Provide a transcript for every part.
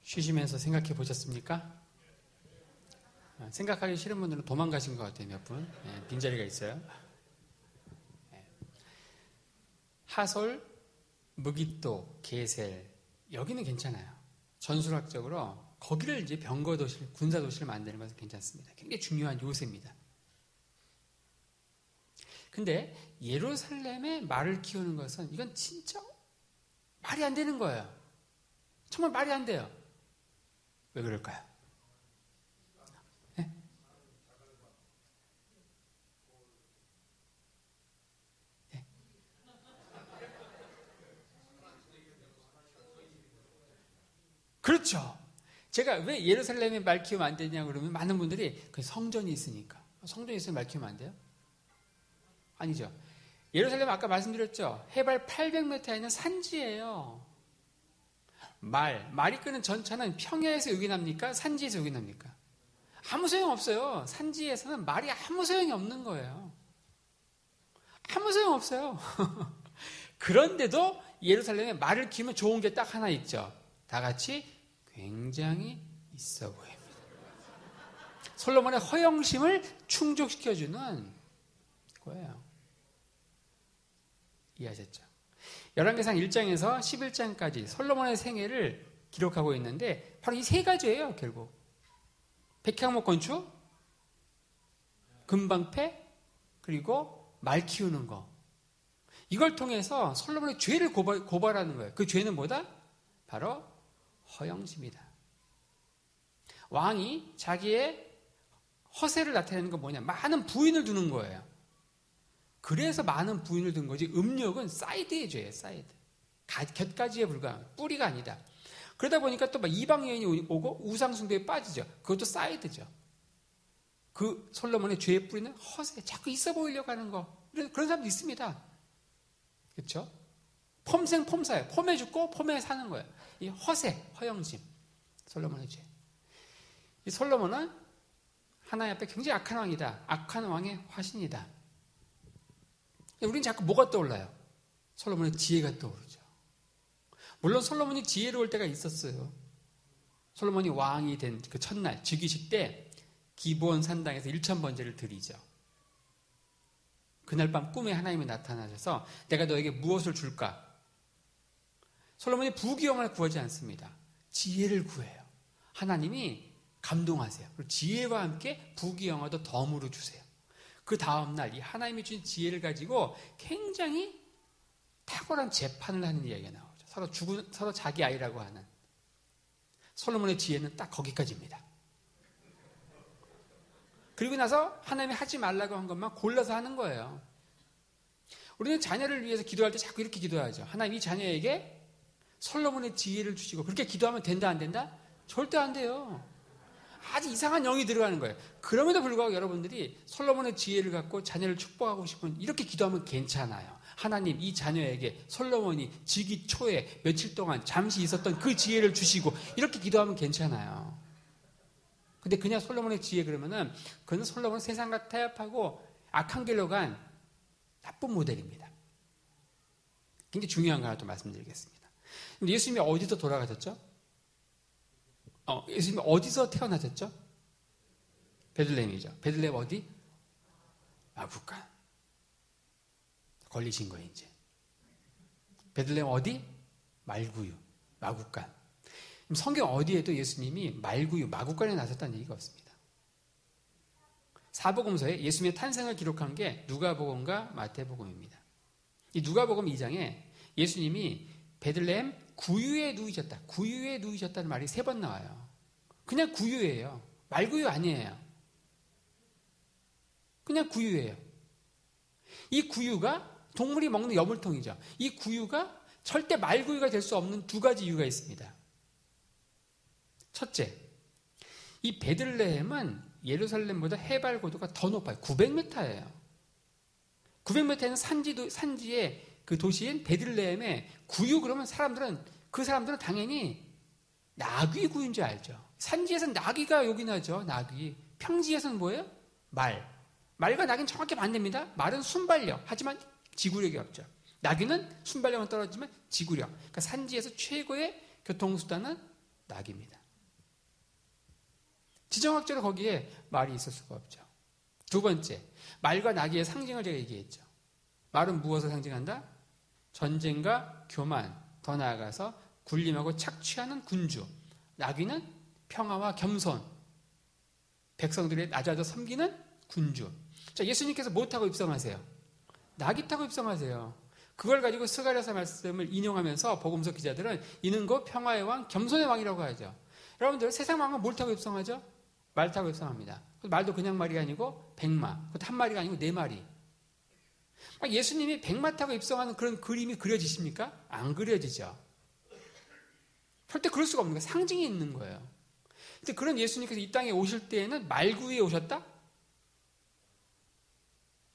쉬시면서 생각해 보셨습니까? 생각하기 싫은 분들은 도망가신 것 같아요. 몇 분. 빈자리가 있어요. 하솔, 무깃도, 게셀 여기는 괜찮아요. 전술학적으로 거기를 이제 병거도시를, 군사도시를 만드는 것은 괜찮습니다. 굉장히 중요한 요새입니다. 근데 예루살렘에 말을 키우는 것은 이건 진짜 말이 안 되는 거예요. 정말 말이 안 돼요. 왜 그럴까요? 네? 네. 그렇죠. 제가 왜 예루살렘에 말 키우면 안 되냐 그러면 많은 분들이 그 성전이 있으니까. 성전이 있으면 말 키우면 안 돼요? 아니죠. 예루살렘 아까 말씀드렸죠. 해발 800m에 있는 산지예요. 말이 끄는 전차는 평야에서 요긴합니까? 산지에서 요긴합니까? 아무 소용 없어요. 산지에서는 말이 아무 소용이 없는 거예요. 아무 소용 없어요. 그런데도 예루살렘에 말을 키우면 좋은 게 딱 하나 있죠. 다 같이 굉장히 있어 보입니다. 솔로몬의 허영심을 충족시켜주는 거예요. 이해하셨죠? 열왕기상 1장에서 11장까지 솔로몬의 생애를 기록하고 있는데 바로 이 세 가지예요. 결국 백향목 건축, 금방패, 그리고 말 키우는 거. 이걸 통해서 솔로몬의 죄를 고발하는 거예요. 그 죄는 뭐다? 바로 허영심이다. 왕이 자기의 허세를 나타내는 건 뭐냐? 많은 부인을 두는 거예요. 그래서 많은 부인을 둔 거지 음욕은 사이드의 죄예요. 사이드. 곁가지에 불과한 뿌리가 아니다. 그러다 보니까 또 막 이방 여인이 오고 우상숭배에 빠지죠. 그것도 사이드죠. 그 솔로몬의 죄의 뿌리는 허세. 자꾸 있어 보이려고 하는 거. 그런 사람도 있습니다. 그렇죠? 폼사예요. 폼에 죽고 폼에 사는 거예요. 이 허세, 허영심. 솔로몬의 죄. 이 솔로몬은 하나님 앞에 굉장히 악한 왕이다. 악한 왕의 화신이다. 우리는 자꾸 뭐가 떠올라요? 솔로몬의 지혜가 떠오르죠. 물론 솔로몬이 지혜로울 때가 있었어요. 솔로몬이 왕이 된 그 첫날 즉위식 때 기브온 산당에서 1000번제를 드리죠. 그날 밤 꿈에 하나님이 나타나셔서 내가 너에게 무엇을 줄까? 솔로몬이 부귀영화를 구하지 않습니다. 지혜를 구해요. 하나님이 감동하세요. 그리고 지혜와 함께 부귀영화도 덤으로 주세요. 그 다음날 이 하나님이 주신 지혜를 가지고 굉장히 탁월한 재판을 하는 이야기가 나오죠. 서로 자기 아이라고 하는. 솔로몬의 지혜는 딱 거기까지입니다. 그리고 나서 하나님이 하지 말라고 한 것만 골라서 하는 거예요. 우리는 자녀를 위해서 기도할 때 자꾸 이렇게 기도하죠. 하나님 이 자녀에게 솔로몬의 지혜를 주시고 그렇게 기도하면 된다 안 된다? 절대 안 돼요. 아주 이상한 영이 들어가는 거예요. 그럼에도 불구하고 여러분들이 솔로몬의 지혜를 갖고 자녀를 축복하고 싶으면 이렇게 기도하면 괜찮아요. 하나님 이 자녀에게 솔로몬이 즉위 초에 며칠 동안 잠시 있었던 그 지혜를 주시고 이렇게 기도하면 괜찮아요. 근데 그냥 솔로몬의 지혜 그러면은 그는 솔로몬은 세상과 타협하고 악한 길로 간 나쁜 모델입니다. 굉장히 중요한 거 하나 또 말씀드리겠습니다. 근데 예수님이 어디서 돌아가셨죠? 예수님이 어디서 태어나셨죠? 베들레헴이죠. 베들레헴 어디? 마구간. 걸리신 거예요, 이제. 베들레헴 어디? 말구유. 마구간. 성경 어디에도 예수님이 말구유, 마구간에 나섰다는 얘기가 없습니다. 사복음서에 예수님의 탄생을 기록한 게 누가복음과 마태복음입니다. 이 누가복음 2장에 예수님이 베들레헴 구유에 누이셨다. 구유에 누이셨다는 말이 3번 나와요. 그냥 구유예요. 말구유 아니에요. 그냥 구유예요. 이 구유가 동물이 먹는 여물통이죠. 이 구유가 절대 말구유가 될 수 없는 2가지 이유가 있습니다. 첫째, 이 베들레헴은 예루살렘보다 해발 고도가 더 높아요. 900m예요. 900m에는 산지의 그 도시인 베들레헴에 구유 그러면 그 사람들은 당연히 나귀 구유인 줄 알죠. 산지에서는 나귀가 요긴하죠. 나귀. 평지에서는 뭐예요? 말과 나귀는 정확히 반대입니다. 말은 순발력. 하지만 지구력이 없죠. 나귀는 순발력은 떨어지지만 지구력. 그러니까 산지에서 최고의 교통수단은 낙입니다. 지정학적으로 거기에 말이 있을 수가 없죠. 두 번째, 말과 낙의 상징을 제가 얘기했죠. 말은 무엇을 상징한다? 전쟁과 교만, 더 나아가서 군림하고 착취하는 군주. 낙위는 평화와 겸손, 백성들의 낮아져 섬기는 군주. 자, 예수님께서 뭐 타고 입성하세요? 낙이 타고 입성하세요. 그걸 가지고 스가랴서 말씀을 인용하면서 복음서 기자들은 이는 곧 평화의 왕, 겸손의 왕이라고 하죠. 여러분들 세상 왕은 뭘 타고 입성하죠? 말 타고 입성합니다. 말도 그냥 말이 아니고 백마, 그것도 한 마리가 아니고 4마리. 예수님이 백마 타고 입성하는 그런 그림이 그려지십니까? 안 그려지죠. 절대 그럴 수가 없는 거예요. 상징이 있는 거예요. 근데 그런 예수님께서 이 땅에 오실 때에는 말구위에 오셨다?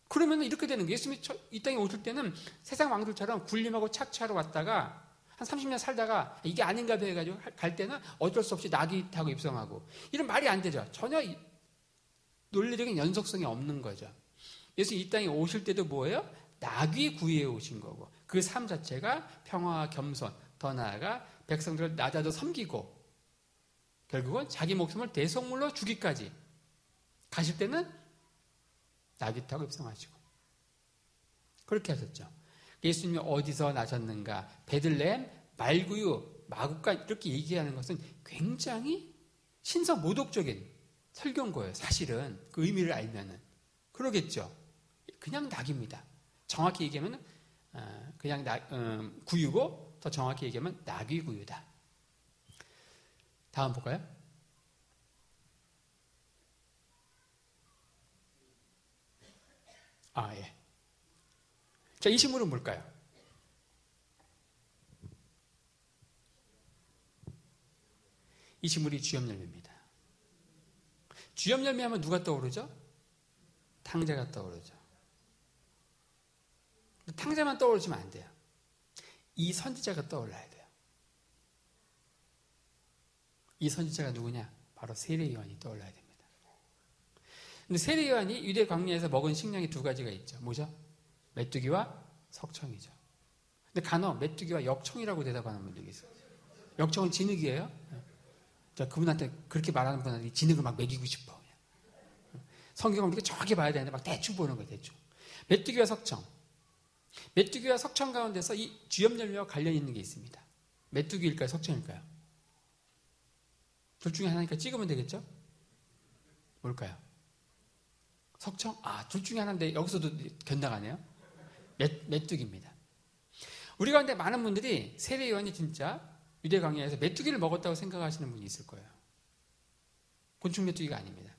그러면 이렇게 되는 거예요. 예수님이 이 땅에 오실 때는 세상 왕들처럼 군림하고 착취하러 왔다가 한 30년 살다가 이게 아닌가 해가지고 갈 때는 어쩔 수 없이 낙이 타고 입성하고 이런 말이 안 되죠. 전혀 논리적인 연속성이 없는 거죠. 예수님 이 땅에 오실 때도 뭐예요? 낙위 구위에 오신 거고 그 삶 자체가 평화와 겸손, 더 나아가 백성들을 낮아져 섬기고 결국은 자기 목숨을 대속물로 주기까지 가실 때는 낙이 타고 입성하시고 그렇게 하셨죠. 예수님이 어디서 나셨는가? 베들레헴, 말구유, 마구간 이렇게 얘기하는 것은 굉장히 신성모독적인 설교인 거예요. 사실은 그 의미를 알면은 그러겠죠. 그냥 낙입니다. 정확히 얘기하면 그냥 구유고 더 정확히 얘기하면 낙위 구유다. 다음 볼까요? 예. 자, 이 식물은 뭘까요? 이 식물이 주염열매입니다. 주염열매 하면 누가 떠오르죠? 탕자가 떠오르죠. 탕자만 떠오르시면 안 돼요. 이 선지자가 떠올라야 돼요. 이 선지자가 누구냐? 바로 세례 요한이 떠올라야 됩니다. 근데 세례 요한이 유대 광야에서 먹은 식량이 2가지가 있죠. 뭐죠? 메뚜기와 석청이죠. 근데 간혹 메뚜기와 역청이라고 대답하는 분들이 있어요. 역청은 진흙이에요. 자, 그분한테 그렇게 말하는 분한테 진흙을 막 먹이고 싶어. 성경을 이렇게 정확히 봐야 되는데 막 대충 보는 거예요. 대충. 메뚜기와 석청. 메뚜기와 석청 가운데서 이 주염열매와 관련이 있는 게 있습니다. 메뚜기일까요? 석청일까요? 둘 중에 하나니까 찍으면 되겠죠? 뭘까요? 석청? 둘 중에 하나인데 여기서도 견나가네요. 메뚜기입니다. 우리 가운데 많은 분들이 세례 요한이 진짜 유대 광야에서 메뚜기를 먹었다고 생각하시는 분이 있을 거예요. 곤충 메뚜기가 아닙니다.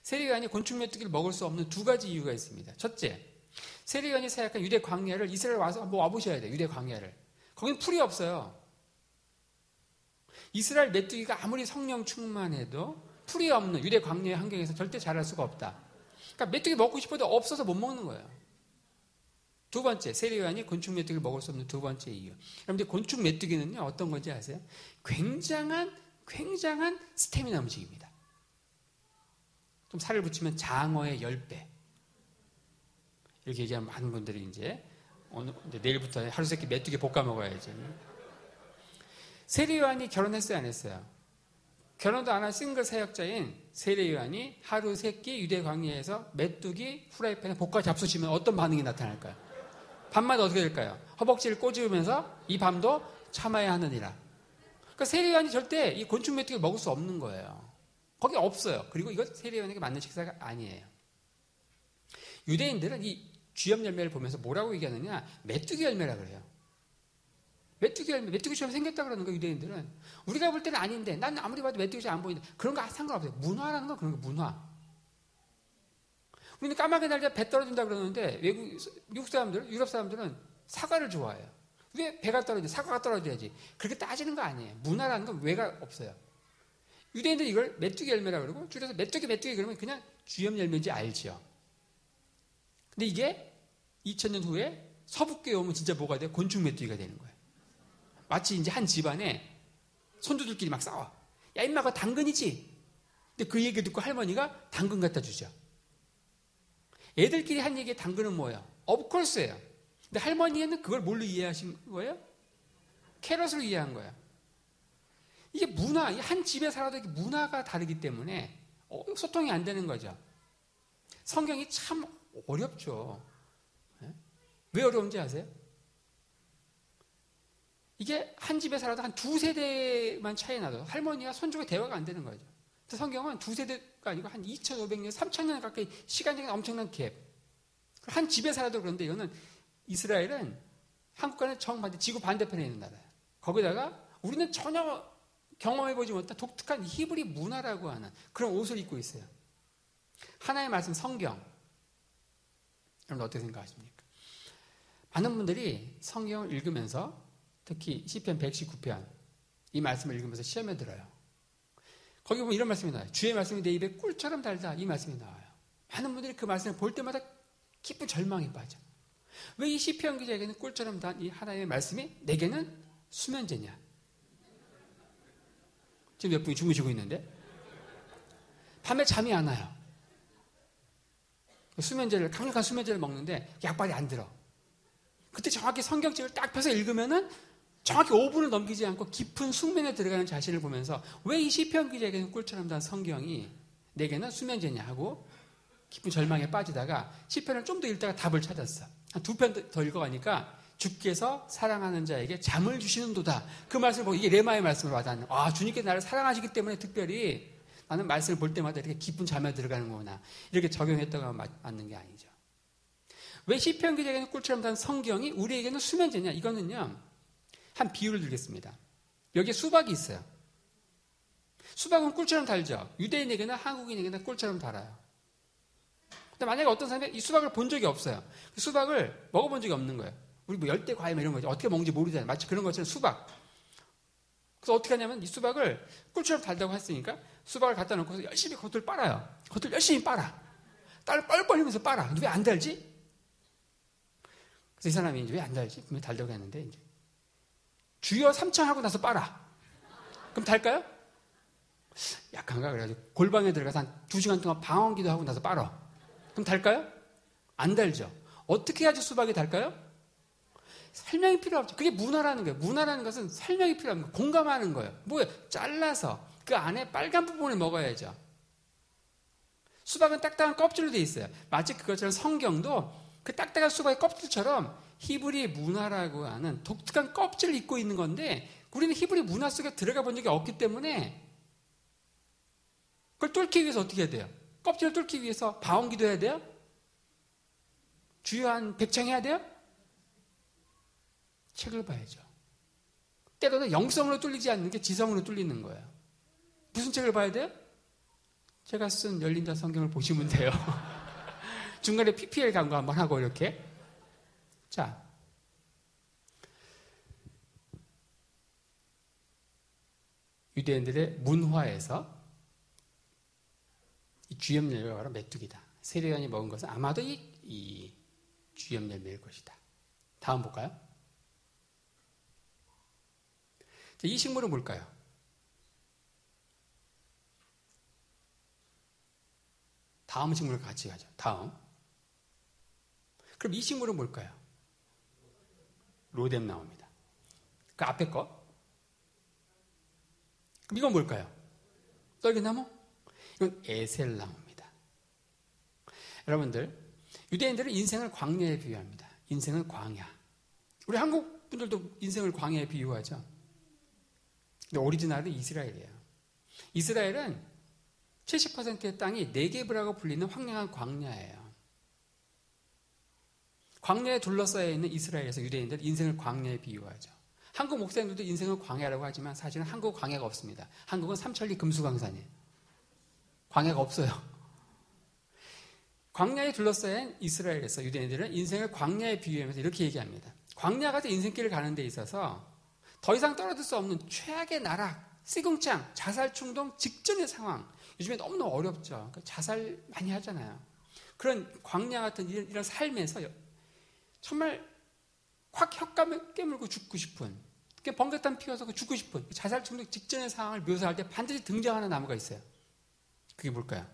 세례 요한이 곤충 메뚜기를 먹을 수 없는 2가지 이유가 있습니다. 첫째, 세례 요한이 사역한 유대 광야를 이스라엘 와서 한번 와보셔야 돼요. 유대 광야를. 거긴 풀이 없어요. 이스라엘 메뚜기가 아무리 성령 충만해도 풀이 없는 유대 광야의 환경에서 절대 자랄 수가 없다. 그러니까 메뚜기 먹고 싶어도 없어서 못 먹는 거예요. 2번째, 세례 요한이 곤충 메뚜기를 먹을 수 없는 2번째 이유. 여러분들 곤충 메뚜기는요 어떤 건지 아세요? 굉장한 스태미나 음식입니다. 좀 살을 붙이면 장어의 10배. 이렇게 얘기하면 많은 분들이 이제 내일부터 하루 세끼 메뚜기 볶아 먹어야지. 세례 요한이 결혼했어요, 안 했어요? 결혼도 안 한 싱글 사역자인 세례 요한이 하루 세끼 유대 광야에서 메뚜기 후라이팬에 볶아 잡수시면 어떤 반응이 나타날까요? 밤마다 어떻게 될까요? 허벅지를 꼬집으면서 이 밤도 참아야 하느니라. 그러니까 세례 요한이 절대 이 곤충 메뚜기를 먹을 수 없는 거예요. 거기 없어요. 그리고 이것 세례 요한에게 맞는 식사가 아니에요. 유대인들은 이 쥐염 열매를 보면서 뭐라고 얘기하느냐? 메뚜기 열매라 그래요. 메뚜기 열매, 메뚜기처럼 생겼다 그러는 거예요, 유대인들은. 우리가 볼 때는 아닌데, 난 아무리 봐도 메뚜기처럼 안 보이는데, 그런 거 상관없어요. 문화라는 건 그런 거, 문화. 우리는 까마귀 날자 배 떨어진다 그러는데, 미국 사람들, 유럽 사람들은 사과를 좋아해요. 왜 배가 떨어지지? 사과가 떨어져야지. 그렇게 따지는 거 아니에요. 문화라는 건 왜가 없어요. 유대인들이 이걸 메뚜기 열매라 그러고, 줄여서 메뚜기 그러면 그냥 쥐염 열매인지 알지요. 근데 이게 2000년 후에 서북교에 오면 진짜 뭐가 돼요? 곤충 메뚜기가 되는 거예요. 마치 이제 한 집안에 손주들끼리 막 싸워. 야, 임마, 그거 당근이지? 근데 그 얘기 듣고 할머니가 당근 갖다 주죠. 애들끼리 한 얘기에 당근은 뭐예요? 업콜스예요. 근데 할머니는 그걸 뭘로 이해하신 거예요? 캐럿으로 이해한 거예요. 이게 한 집에 살아도 문화가 다르기 때문에 소통이 안 되는 거죠. 성경이 참 어렵죠. 왜 어려운지 아세요? 이게 한 집에 살아도 한 두 세대만 차이 나도 할머니와 손주가 대화가 안 되는 거죠. 성경은 두 세대가 아니고 한 2,500년, 3,000년 가까이 시간적인 엄청난 갭. 한 집에 살아도 그런데 이거는 이스라엘은 한국과는 정반대, 지구 반대편에 있는 나라예요. 거기다가 우리는 전혀 경험해보지 못한 독특한 히브리 문화라고 하는 그런 옷을 입고 있어요. 하나의 말씀 성경. 여러분 어떻게 생각하십니까? 많은 분들이 성경을 읽으면서 특히 시편 119편 이 말씀을 읽으면서 시험에 들어요. 거기 보면 이런 말씀이 나와요. 주의 말씀이 내 입에 꿀처럼 달다. 이 말씀이 나와요. 많은 분들이 그 말씀을 볼 때마다 깊은 절망에 빠져. 왜 이 시편 기자에게는 꿀처럼 단 이 하나님의 말씀이 내게는 수면제냐? 지금 몇 분이 주무시고 있는데 밤에 잠이 안 와요. 강력한 수면제를 먹는데 약발이 안 들어. 그때 정확히 성경책을 딱 펴서 읽으면은 정확히 5분을 넘기지 않고 깊은 숙면에 들어가는 자신을 보면서 왜 이 시편 기자에게는 꿀처럼 단 성경이 내게는 수면제냐 하고 깊은 절망에 빠지다가 시편을 좀 더 읽다가 답을 찾았어. 한 2편 더 읽어가니까 주께서 사랑하는 자에게 잠을 주시는도다. 그 말씀을 보고 이게 레마의 말씀으로 와닿는. 주님께서 나를 사랑하시기 때문에 특별히 나는 말씀을 볼 때마다 이렇게 깊은 잠에 들어가는 거구나. 이렇게 적용했다가 맞는 게 아니죠. 왜 시편 기자에게는 꿀처럼 단 성경이 우리에게는 수면제냐? 이거는요. 한 비유를 들겠습니다. 여기에 수박이 있어요. 수박은 꿀처럼 달죠. 유대인에게나 한국인에게나 꿀처럼 달아요. 근데 만약에 어떤 사람이 이 수박을 본 적이 없어요. 그 수박을 먹어본 적이 없는 거예요. 우리 뭐 열대 과일 이런 거 어떻게 먹는지 모르잖아요. 마치 그런 것처럼 수박. 그래서 어떻게 하냐면 이 수박을 꿀처럼 달다고 했으니까 수박을 갖다 놓고서 열심히 겉을 빨아요. 겉을 열심히 빨아. 딸 뻘뻘 흘리면서 빨아. 왜 안 달지? 그래서 이 사람이 이제 왜 안 달지? 분명히 달다고 했는데 이제 주여 삼창하고 나서 빨아. 그럼 달까요? 약한가? 그래가지고 골방에 들어가서 한 2시간 동안 방언기도 하고 나서 빨아. 그럼 달까요? 안 달죠. 어떻게 해야지 수박이 달까요? 설명이 필요 없죠. 그게 문화라는 거예요. 문화라는 것은 설명이 필요합니다. 공감하는 거예요. 뭐예요? 잘라서 그 안에 빨간 부분을 먹어야죠. 수박은 딱딱한 껍질로 되어 있어요. 마치 그것처럼 성경도 그 딱딱한 수박의 껍질처럼 히브리 문화라고 하는 독특한 껍질을 입고 있는 건데 우리는 히브리 문화 속에 들어가 본 적이 없기 때문에 그걸 뚫기 위해서 어떻게 해야 돼요? 껍질을 뚫기 위해서 방언기도 해야 돼요? 주요한 백창해야 돼요? 책을 봐야죠. 때로는 영성으로 뚫리지 않는 게 지성으로 뚫리는 거예요. 무슨 책을 봐야 돼요? 제가 쓴 열린자 성경을 보시면 돼요. 중간에 PPL 광고 한번 하고 이렇게. 자, 유대인들의 문화에서 이 주염 열매가 바로 메뚜기다. 세례요한이 먹은 것은 아마도 이 주염 열매일 것이다. 다음 볼까요? 자, 이 식물은 뭘까요? 다음 식물을 같이 가죠. 다음. 그럼 이 식물은 뭘까요? 로뎀나무입니다. 그 앞에 거. 그럼 이건 뭘까요? 떨기나무? 이건 에셀나무입니다. 여러분들, 유대인들은 인생을 광야에 비유합니다. 인생은 광야. 우리 한국 분들도 인생을 광야에 비유하죠. 근데 오리지널은 이스라엘이에요. 이스라엘은 70%의 땅이 네게브라고 불리는 황량한 광야예요. 광야에 둘러싸여 있는 이스라엘에서 유대인들 인생을 광야에 비유하죠. 한국 목사님들도 인생을 광야라고 하지만 사실은 한국 광야가 없습니다. 한국은 삼천리 금수강산이에요. 광야가 없어요. 광야에 둘러싸여 있는 이스라엘에서 유대인들은 인생을 광야에 비유하면서 이렇게 얘기합니다. 광야 같은 인생길을 가는 데 있어서 더 이상 떨어질 수 없는 최악의 나락, 시궁창, 자살 충동 직전의 상황. 요즘에 너무너무 어렵죠. 그러니까 자살 많이 하잖아요. 그런 광야 같은 이런 삶에서 정말 확 혀감을 깨물고 죽고 싶은, 번개탄 피워서 죽고 싶은 자살 충동 직전의 상황을 묘사할 때 반드시 등장하는 나무가 있어요. 그게 뭘까요?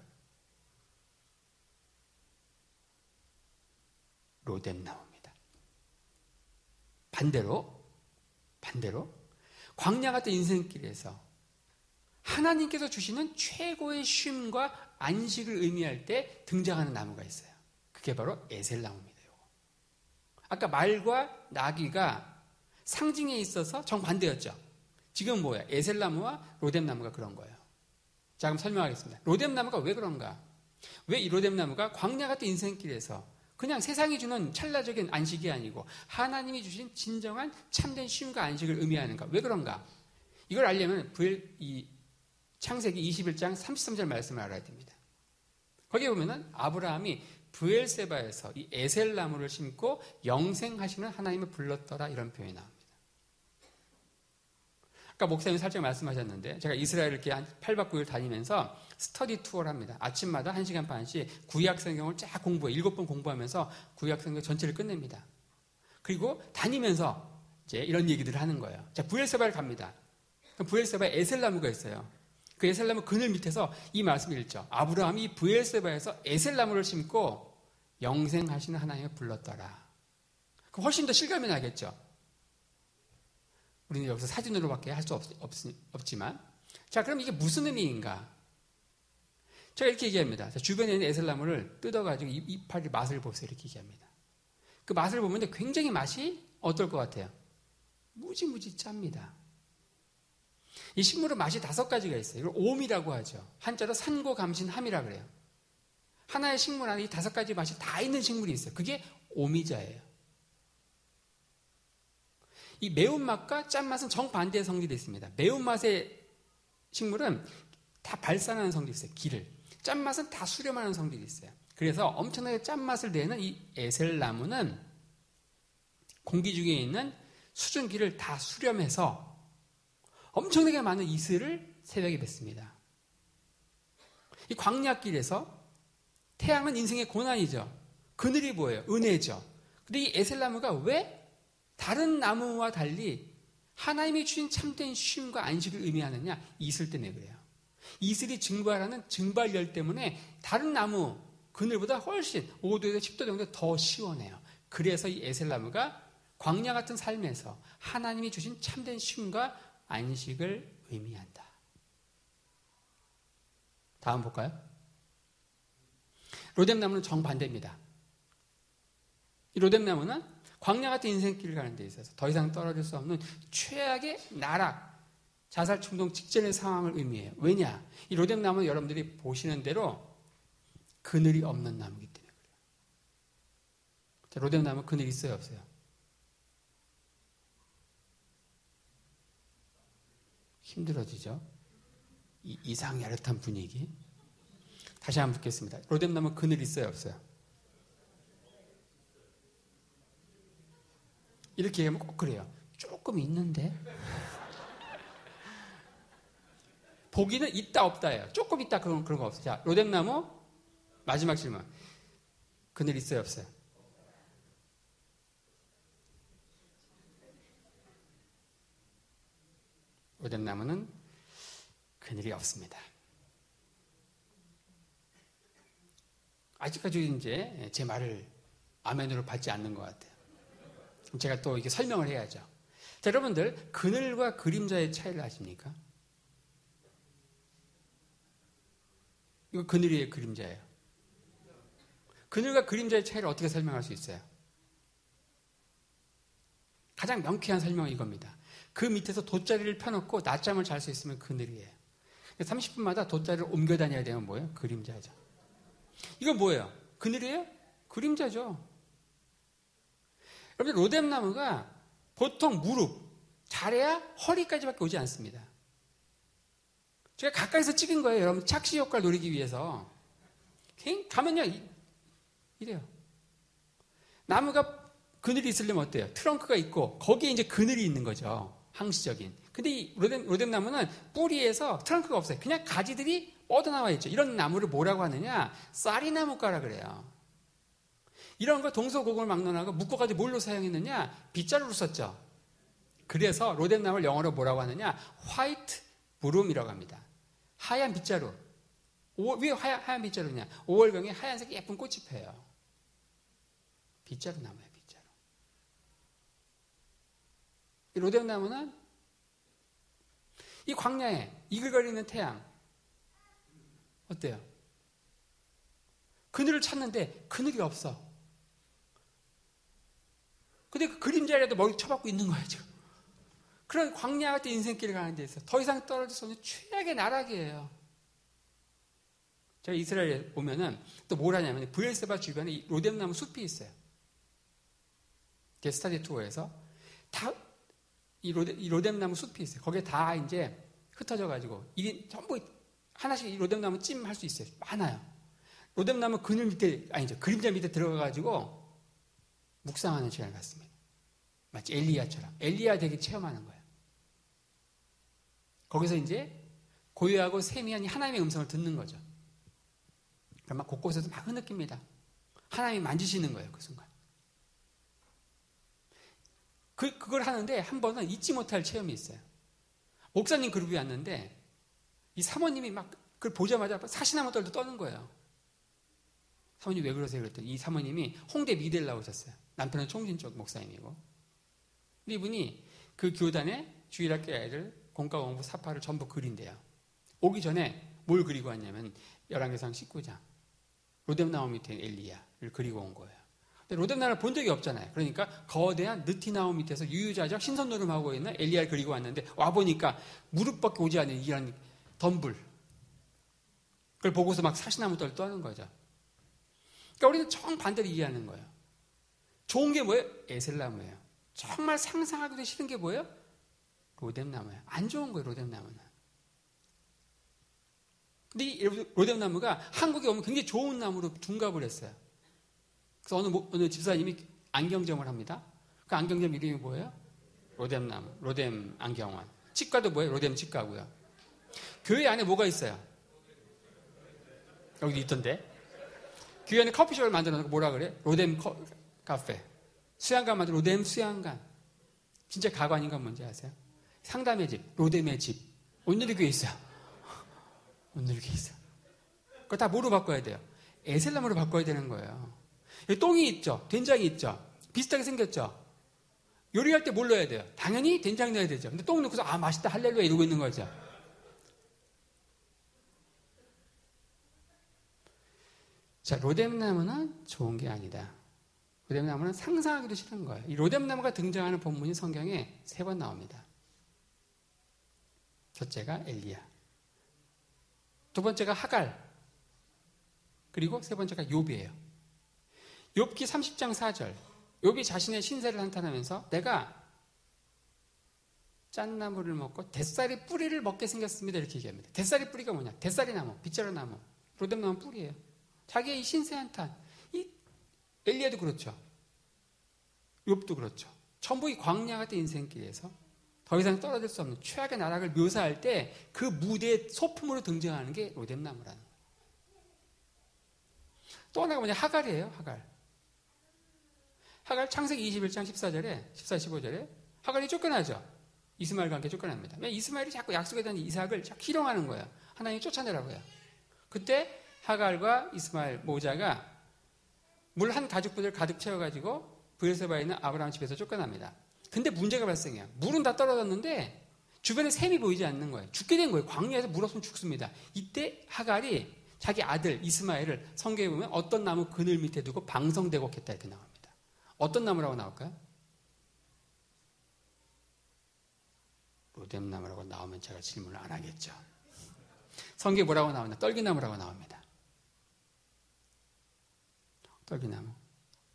로뎀나무입니다. 반대로 광야 같은 인생길에서 하나님께서 주시는 최고의 쉼과 안식을 의미할 때 등장하는 나무가 있어요. 그게 바로 에셀나무입니다. 아까 말과 나귀가 상징에 있어서 정반대였죠. 지금 뭐야? 에셀나무와 로뎀나무가 그런 거예요. 자, 그럼 설명하겠습니다. 로뎀나무가 왜 그런가? 왜 이 로뎀나무가 광야 같은 인생길에서 그냥 세상이 주는 찰나적인 안식이 아니고 하나님이 주신 진정한 참된 쉼과 안식을 의미하는가? 왜 그런가? 이걸 알려면 이 창세기 21장 33절 말씀을 알아야 됩니다. 거기에 보면은 아브라함이 브엘세바에서 이 에셀나무를 심고 영생하시는 하나님을 불렀더라 이런 표현이 나옵니다. 아까 목사님이 살짝 말씀하셨는데 제가 이스라엘을 이렇게 한 8박 9일 다니면서 스터디 투어를 합니다. 아침마다 1시간 반씩 구약 성경을 쫙 공부해 7번 공부하면서 구약 성경 전체를 끝냅니다. 그리고 다니면서 이제 이런 얘기들을 하는 거예요. 자, 브엘세바를 갑니다. 브엘세바에 에셀나무가 있어요. 그 에셀나무 그늘 밑에서 이 말씀을 읽죠. 아브라함이 브엘세바에서 에셀나무를 심고 영생하시는 하나님을 불렀더라. 그럼 훨씬 더 실감이 나겠죠. 우리는 여기서 사진으로밖에 할 수 없지만 자, 그럼 이게 무슨 의미인가? 제가 이렇게 얘기합니다. 자, 주변에 있는 에셀나무를 뜯어가지고 이파리 맛을 보세요. 이렇게 얘기합니다. 그 맛을 보면 굉장히 맛이 어떨 것 같아요? 무지무지 짭니다. 이 식물은 맛이 5가지가 있어요. 이걸 옴이라고 하죠. 한자로 산고감신함이라 그래요. 하나의 식물 안에 이 5가지 맛이 다 있는 식물이 있어요. 그게 오미자예요. 이 매운맛과 짠맛은 정반대의 성질이 있습니다. 매운맛의 식물은 다 발산하는 성질이 있어요. 기를. 짠맛은 다 수렴하는 성질이 있어요. 그래서 엄청나게 짠맛을 내는 이 에셀나무는 공기 중에 있는 수증기를 다 수렴해서 엄청나게 많은 이슬을 새벽에 뱉습니다. 이 광야길에서 태양은 인생의 고난이죠. 그늘이 뭐예요? 은혜죠. 근데 이 에셀나무가 왜 다른 나무와 달리 하나님이 주신 참된 쉼과 안식을 의미하느냐? 이슬 때문에 그래요. 이슬이 증발하는 증발열 때문에 다른 나무 그늘보다 훨씬 5도에서 10도 정도 더 시원해요. 그래서 이 에셀나무가 광야 같은 삶에서 하나님이 주신 참된 쉼과 안식을 의미한다. 다음 볼까요? 로뎀나무는 정반대입니다. 이 로뎀나무는 광야 같은 인생길을 가는 데 있어서 더 이상 떨어질 수 없는 최악의 나락, 자살 충동 직전의 상황을 의미해요. 왜냐? 이 로뎀나무는 여러분들이 보시는 대로 그늘이 없는 나무이기 때문에 그래요. 자, 로뎀나무 그늘 있어요, 없어요? 힘들어지죠? 이상 야릇한 분위기. 다시 한번 묻겠습니다. 로뎀나무 그늘 있어요, 없어요? 이렇게 얘기하면 꼭 그래요. 조금 있는데? 보기는 있다, 없다예요. 조금 있다, 그런 거 없어요. 자, 로뎀나무, 마지막 질문. 그늘 있어요, 없어요? 로뎀나무는 그늘이 없습니다. 아직까지 이제 제 말을 아멘으로 받지 않는 것 같아요. 제가 또 이렇게 설명을 해야죠. 자, 여러분들, 그늘과 그림자의 차이를 아십니까? 이거 그늘이에요, 그림자예요? 그늘과 그림자의 차이를 어떻게 설명할 수 있어요? 가장 명쾌한 설명은 이겁니다. 그 밑에서 돗자리를 펴놓고 낮잠을 잘 수 있으면 그늘이에요. 30분마다 돗자리를 옮겨 다녀야 되면 뭐예요? 그림자죠. 이건 뭐예요? 그늘이에요? 그림자죠. 여러분, 로뎀나무가 보통 무릎, 잘해야 허리까지밖에 오지 않습니다. 제가 가까이서 찍은 거예요. 여러분, 착시 효과를 노리기 위해서. 가면요, 이래요. 나무가 그늘이 있으려면 어때요? 트렁크가 있고, 거기에 이제 그늘이 있는 거죠. 항시적인. 근데 이 로뎀나무는 뿌리에서 트렁크가 없어요. 그냥 가지들이 뻗어나와 있죠. 이런 나무를 뭐라고 하느냐? 쌀이나무가라 그래요. 이런 거 동서고금을막론하고 묶어가지고 뭘로 사용했느냐? 빗자루로 썼죠. 그래서 로뎀나무를 영어로 뭐라고 하느냐? 화이트 브룸이라고 합니다. 하얀 빗자루. 왜 하얀 빗자루냐? 5월경에 하얀색 예쁜 꽃이 펴요. 빗자루 나무예요, 빗자루. 이 로뎀나무는 이 광야에 이글거리는 태양 어때요? 그늘을 찾는데 그늘이 없어. 근데 그 그림자라도 머리 쳐박고 있는 거예요, 지금. 그런 광야 같은 인생길을 가는 데 있어. 더 이상 떨어질 수 없는 최악의 나락이에요. 제가 이스라엘에 보면은 또 뭘 하냐면 브엘세바 주변에 로뎀나무 숲이 있어요. 제 스타디 투어에서 다 이 로뎀나무 숲이 있어요. 거기에 다 이제 흩어져가지고 전부 하나씩 이 로뎀나무 찜 할 수 있어요. 많아요. 로뎀나무 그늘 밑에 아니죠 그림자 밑에 들어가가지고 묵상하는 시간을 갖습니다. 마치 엘리야처럼 엘리야 되게 체험하는 거예요. 거기서 이제 고요하고 세미한 하나님의 음성을 듣는 거죠. 그럼 막 곳곳에서 막 흐느낍니다. 하나님이 만지시는 거예요, 그 순간. 그걸 하는데 한 번은 잊지 못할 체험이 있어요. 목사님 그룹이 왔는데 이 사모님이 막 그걸 보자마자 사시나무 떨도 떠는 거예요. 사모님 왜 그러세요? 그랬더니 이 사모님이 홍대 미대를 나오셨어요. 남편은 총진 쪽 목사님이고. 근데 이분이 그 교단에 주일학교 애들 공과 공부 사파를 전부 그린대요. 오기 전에 뭘 그리고 왔냐면 열왕기상 19장 로뎀나무 밑에 엘리야를 그리고 온 거예요. 근데 로뎀나무를 본 적이 없잖아요. 그러니까 거대한 느티나무 밑에서 유유자적 신선노름하고 있는 엘리야를 그리고 왔는데 와보니까 무릎밖에 오지 않는 이런 덤불. 그걸 보고서 막 사시나무 떨 떠는 거죠. 그러니까 우리는 정반대로 이해하는 거예요. 좋은 게 뭐예요? 에셀나무예요. 정말 상상하기도 싫은 게 뭐예요? 로뎀나무예요. 안 좋은 거예요, 로뎀나무는. 근데 이 로뎀나무가 한국에 오면 굉장히 좋은 나무로 둔갑을 했어요. 그래서 어느 집사님이 안경점을 합니다. 그 안경점 이름이 뭐예요? 로뎀나무, 로뎀 안경원. 치과도 뭐예요? 로뎀 치과고요. 교회 안에 뭐가 있어요? 여기도 있던데. 교회 안에 커피숍을 만들어 놓고 뭐라 그래? 로뎀 카페. 수양관 만들어 로뎀 수양관. 진짜 가관인 건 뭔지 아세요? 상담의 집, 로뎀의 집. 오늘의 교회 있어요. 오늘의 교회 있어요. 그거 다 뭐로 바꿔야 돼요? 에셀나무로 바꿔야 되는 거예요. 여기 똥이 있죠? 된장이 있죠? 비슷하게 생겼죠? 요리할 때 뭘 넣어야 돼요? 당연히 된장 넣어야 되죠. 근데 똥 넣고서 아 맛있다 할렐루야 이러고 있는 거죠. 자, 로뎀나무는 좋은 게 아니다. 로뎀나무는 상상하기도 싫은 거예요. 이 로뎀나무가 등장하는 본문이 성경에 3번 나옵니다. 첫째가 엘리야, 두 번째가 하갈, 그리고 세 번째가 욥이에요. 욥기 30장 4절. 욥이 자신의 신세를 한탄하면서 내가 짠나무를 먹고 대쌀이 뿌리를 먹게 생겼습니다. 이렇게 얘기합니다. 대쌀이 뿌리가 뭐냐? 대쌀이 나무, 빗자루 나무, 로뎀나무 뿌리예요. 자기의 이 신세 한탄. 이 엘리야도 그렇죠. 욥도 그렇죠. 전부 이 광야 같은 인생길에서 더 이상 떨어질 수 없는 최악의 나락을 묘사할 때 그 무대의 소품으로 등장하는 게 로뎀나무라는 거예요. 또 하나가 뭐냐? 하갈이에요. 하갈 창세기 21장 14절에 14, 15절에 하갈이 쫓겨나죠. 이스마엘과 함께 쫓겨납니다. 이스마엘이 자꾸 약속에 대한 이삭을 자꾸 희롱하는 거예요. 하나님이 쫓아내라고 해요. 그때 하갈과 이스마엘 모자가 물 한 가죽분을 가득 채워가지고 브엘세바에 있는 아브라함 집에서 쫓겨납니다. 근데 문제가 발생해요. 물은 다 떨어졌는데 주변에 샘이 보이지 않는 거예요. 죽게 된 거예요. 광야에서 물 없으면 죽습니다. 이때 하갈이 자기 아들 이스마엘을 성경에 보면 어떤 나무 그늘 밑에 두고 방성대곡했다 이렇게 나옵니다. 어떤 나무라고 나올까요? 로뎀나무라고 나오면 제가 질문을 안 하겠죠. 성경에 뭐라고 나오나? 떨기나무라고 나옵니다. 떨기나무.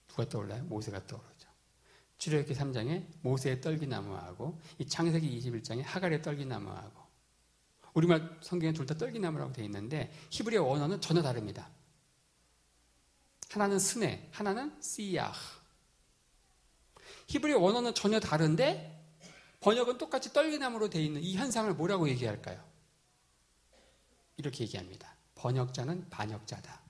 누가 떠올라요? 모세가 떠오르죠. 출애굽기 3장에 모세의 떨기나무하고 이 창세기 21장에 하갈의 떨기나무하고 우리말 성경에 둘 다 떨기나무라고 되어 있는데 히브리어 원어는 전혀 다릅니다. 하나는 스네, 하나는 씨야흐. 히브리어 원어는 전혀 다른데 번역은 똑같이 떨기나무로 되어 있는 이 현상을 뭐라고 얘기할까요? 이렇게 얘기합니다. 번역자는 반역자다.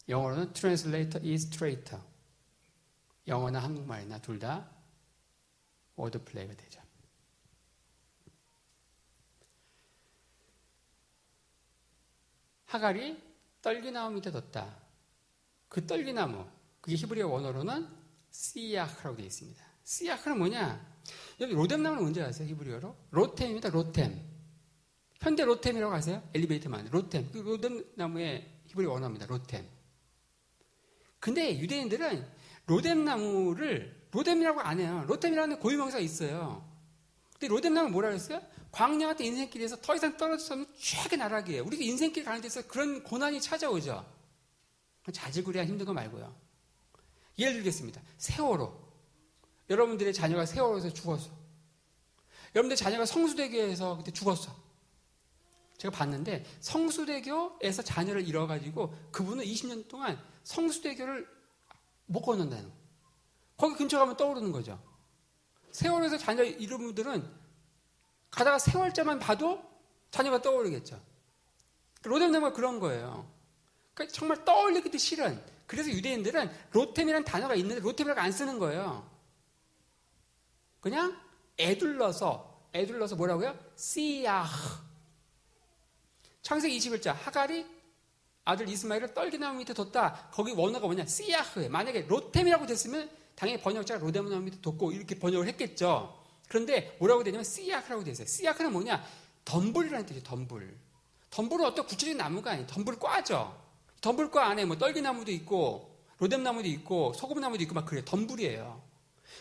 영어로는 translator is traitor. 영어나 한국말이나 둘 다 워드플레이가 되죠. 하갈이 떨기나무 밑에 뒀다. 그 떨기나무, 그게 히브리어 원어로는 씨야흐라고 되어 있습니다. 씨야흐는 뭐냐? 여기 로뎀나무는 뭔지 아세요? 히브리어로? 로템입니다. 로템. 현대 로템이라고 아세요? 엘리베이터만. 로템. 그 로뎀나무의 히브리 원어입니다. 로템. 근데 유대인들은 로뎀나무를 로뎀이라고 안 해요. 로템이라는 고유명사가 있어요. 근데 로뎀나무는 뭐라 그랬어요? 광야 같은 인생길에서 더 이상 떨어져서는 최악의 나락이에요. 우리가 인생길 가는 데서 그런 고난이 찾아오죠. 자질구레한 힘든 거 말고요. 예를 들겠습니다. 세월호. 여러분들의 자녀가 세월호에서 죽었어. 여러분들 자녀가 성수대교에서 그때 죽었어. 제가 봤는데 성수대교에서 자녀를 잃어가지고 그분은 20년 동안 성수대교를 못 건넌다는 거예요. 거기 근처 가면 떠오르는 거죠. 세월호에서 자녀 잃은 분들은 가다가 세월자만 봐도 자녀가 떠오르겠죠. 로뎀나무가 그런 거예요. 그러니까 정말 떠올리기도 싫은. 그래서 유대인들은 로템이라는 단어가 있는데 로템이라고 안 쓰는 거예요. 그냥 애둘러서 뭐라고요? 씨야흐. 창세기 21장 하갈이 아들 이스마엘을 떨기나무 밑에 뒀다. 거기 원어가 뭐냐? 씨야흐. 만약에 로템이라고 됐으면 당연히 번역자가 로뎀나무 밑에 뒀고 이렇게 번역을 했겠죠. 그런데 뭐라고 되냐면 씨야흐라고 돼 있어요. 씨야흐는 뭐냐? 덤불이라는 뜻이에요. 덤불. 덤불은 어떤 구체적인 나무가 아니에요. 덤불과죠. 덤불과 안에 뭐 떨기나무도 있고 로뎀나무도 있고 소금나무도 있고 막 그래요. 덤불이에요.